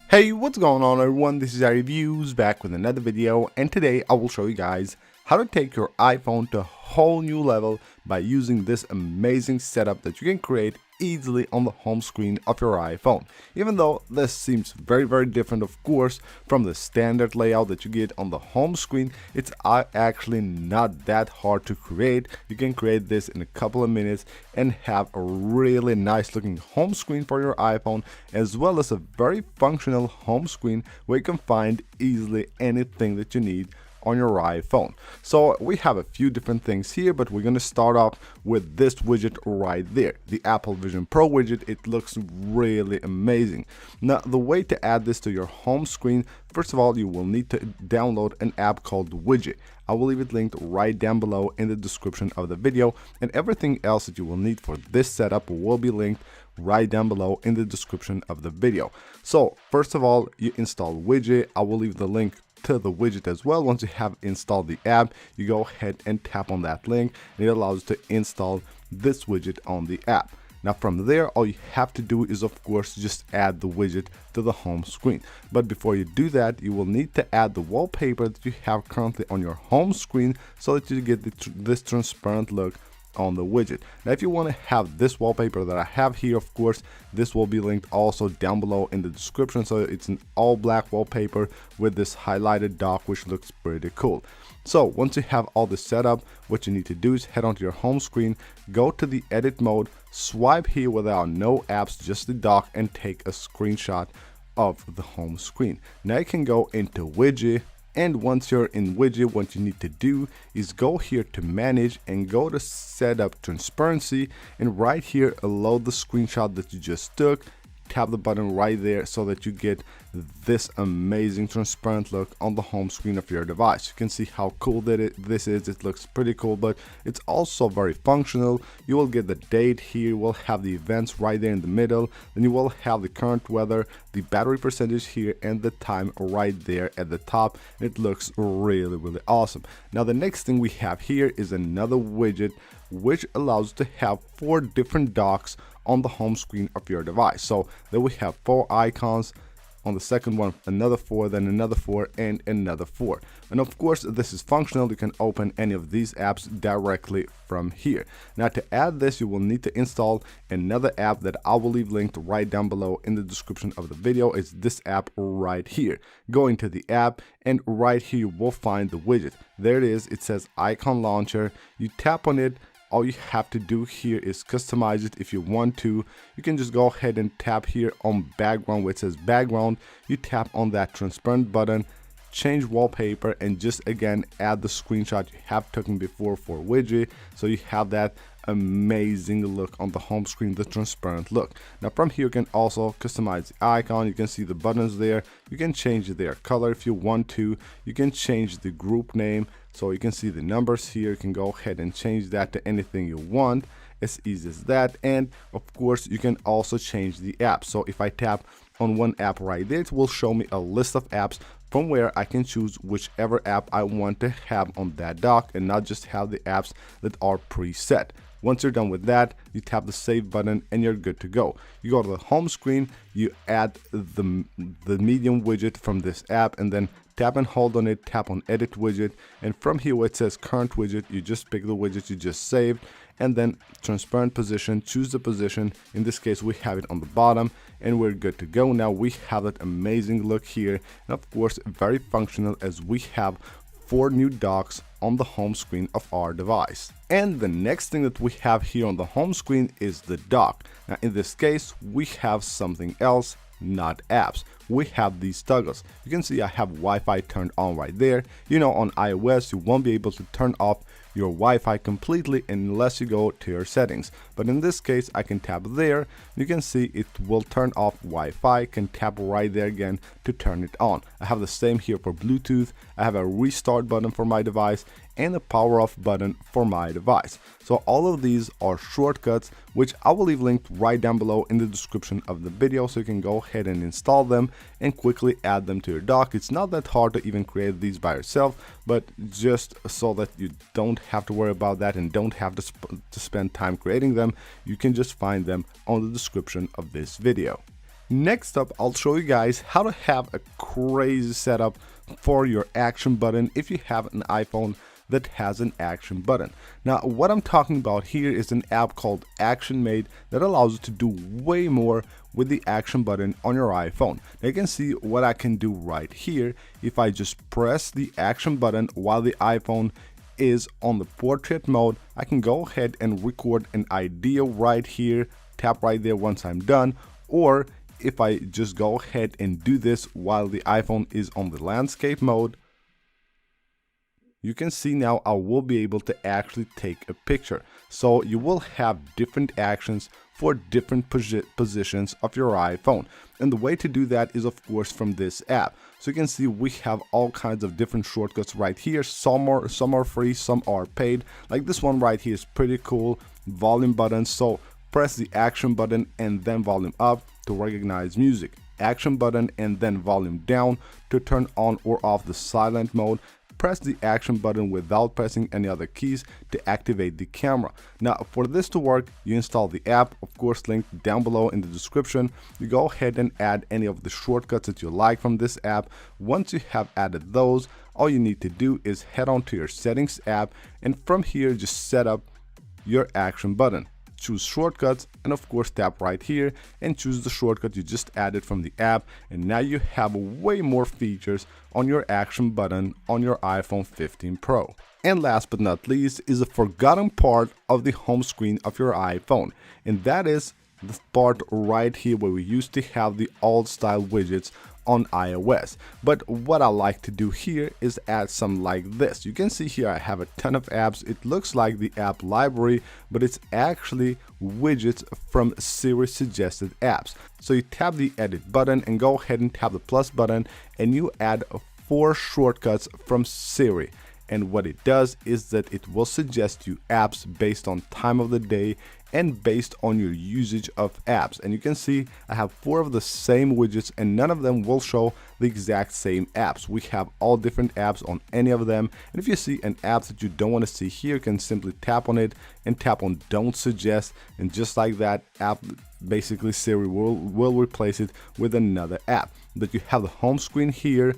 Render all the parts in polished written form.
Hey, what's going on everyone, this is iReviews back with another video, and today I will show you guys how to take your iPhone to a whole new level by using this amazing setup that you can create easily on the home screen of your iPhone. Even though this seems very different of course from the standard layout that you get on the home screen, it's actually not that hard to create. You can create this in a couple of minutes and have a really nice looking home screen for your iPhone, as well as a very functional home screen where you can find easily anything that you need on your iPhone. So we have a few different things here, but we're going to start off with this widget right there, the Apple Vision Pro widget. It looks really amazing. Now the way to add this to your home screen, first of all you will need to download an app called Widget. I will leave it linked right down below in the description of the video, and everything else that you will need for this setup will be linked right down below in the description of the video. So first of all, you install Widget. I will leave the link to the widget as well. Once you have installed the app, you go ahead and tap on that link and it allows you to install this widget on the app. Now from there, all you have to do is of course just add the widget to the home screen. But before you do that, you will need to add the wallpaper that you have currently on your home screen so that you get this transparent look on the widget. Now if you want to have this wallpaper that I have here, of course this will be linked also down below in the description. So it's an all black wallpaper with this highlighted dock, which looks pretty cool. So once you have all this set up, what you need to do is head onto your home screen, go to the edit mode, swipe here without no apps, just the dock, and take a screenshot of the home screen. Now you can go into Widget. And once you're in Widget, what you need to do is go here to manage and go to setup transparency, and right here load the screenshot that you just took. Tap the button right there so that you get this amazing transparent look on the home screen of your device. You can see how cool this is. It looks pretty cool, but it's also very functional. You will get the date here, we'll have the events right there in the middle, then you will have the current weather, the battery percentage here, and the time right there at the top. It looks really awesome. Now the next thing we have here is another widget which allows you to have 4 different docks on the home screen of your device. So then we have 4 icons. On the second one, another 4, then another 4, and another 4. And of course, this is functional. You can open any of these apps directly from here. Now to add this, you will need to install another app that I will leave linked right down below in the description of the video. It's this app right here. Go into the app, and right here you will find the widget. There it is. It says Icon Launcher. You tap on it. All you have to do here is customize it if you want to. You can just go ahead and tap here on background where it says background. You tap on that transparent button, change wallpaper, and just again add the screenshot you have taken before for Widget, so you have that amazing look on the home screen, the transparent look. Now from here you can also customize the icon. You can see the buttons there. You can change their color if you want to. You can change the group name, so you can see the numbers here. You can go ahead and change that to anything you want, as easy as that. And of course you can also change the app. So if I tap on one app right there, it will show me a list of apps from where I can choose whichever app I want to have on that dock and not just have the apps that are preset. Once you're done with that, you tap the save button and you're good to go. You go to the home screen, you add the medium widget from this app, and then tap and hold on it, tap on edit widget, and from here where it says current widget, you just pick the widget you just saved, and then transparent position, choose the position. In this case we have it on the bottom, and we're good to go. Now we have that amazing look here, and of course very functional, as we have 4 new docks on the home screen of our device. And the next thing that we have here on the home screen is the dock. Now in this case we have something else, not apps. We have these toggles. You can see I have Wi-Fi turned on right there. You know, on iOS you won't be able to turn off your Wi-Fi completely unless you go to your settings, but in this case I can tap there. You can see it will turn off Wi-Fi. Can tap right there again to turn it on. I have the same here for Bluetooth. I have a restart button for my device and a power off button for my device. So all of these are shortcuts, which I will leave linked right down below in the description of the video, so you can go ahead and install them and quickly add them to your dock. It's not that hard to even create these by yourself, but just so that you don't have to worry about that and don't have to spend time creating them, you can just find them on the description of this video. Next up, I'll show you guys how to have a crazy setup for your action button if you have an iPhone that has an action button. Now, what I'm talking about here is an app called Action Made that allows you to do way more with the action button on your iPhone. Now, you can see what I can do right here. If I just press the action button while the iPhone is on the portrait mode, I can go ahead and record an idea right here, tap right there once I'm done, or if I just go ahead and do this while the iPhone is on the landscape mode, you can see now I will be able to actually take a picture. So you will have different actions for different positions of your iPhone. And the way to do that is of course from this app. So you can see we have all kinds of different shortcuts right here. Some are free, some are paid. Like this one right here is pretty cool. Volume button. So press the action button and then volume up to recognize music. Action button and then volume down to turn on or off the silent mode. Press the action button without pressing any other keys to activate the camera. Now, for this to work, you install the app, of course linked down below in the description. You go ahead and add any of the shortcuts that you like from this app. Once you have added those, all you need to do is head on to your settings app, and from here just set up your action button. Choose shortcuts and of course tap right here and choose the shortcut you just added from the app, and now you have way more features on your action button on your iPhone 15 Pro. And last but not least is a forgotten part of the home screen of your iPhone, and that is the part right here where we used to have the old style widgets on iOS. But what I like to do here is add some like this. You can see here I have a ton of apps. It looks like the app library, but it's actually widgets from Siri suggested apps. So you tap the edit button and go ahead and tap the plus button, and you add 4 shortcuts from Siri. And what it does is that it will suggest you apps based on time of the day and based on your usage of apps. And you can see I have 4 of the same widgets, and none of them will show the exact same apps. We have all different apps on any of them. And if you see an app that you don't want to see here, you can simply tap on it and tap on don't suggest, and just like that, app basically Siri will replace it with another app. But you have the home screen here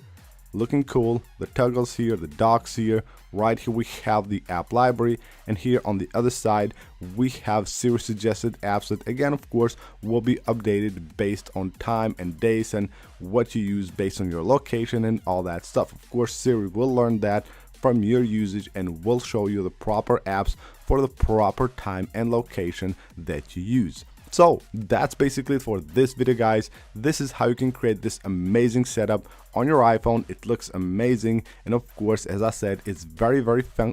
looking cool, the toggles here, the docks here. Right here we have the app library, and here on the other side we have Siri suggested apps that again of course will be updated based on time and days and what you use based on your location and all that stuff. Of course Siri will learn that from your usage and will show you the proper apps for the proper time and location that you use. So that's basically it for this video, guys. This is how you can create this amazing setup on your iPhone. It looks amazing, and of course, as I said, it's very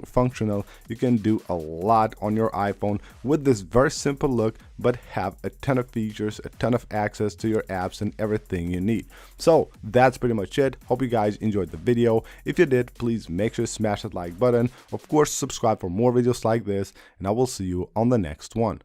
functional. You can do a lot on your iPhone with this very simple look, but have a ton of features, a ton of access to your apps and everything you need. So that's pretty much it. Hope you guys enjoyed the video. If you did, please make sure to smash that like button. Of course, subscribe for more videos like this, and I will see you on the next one.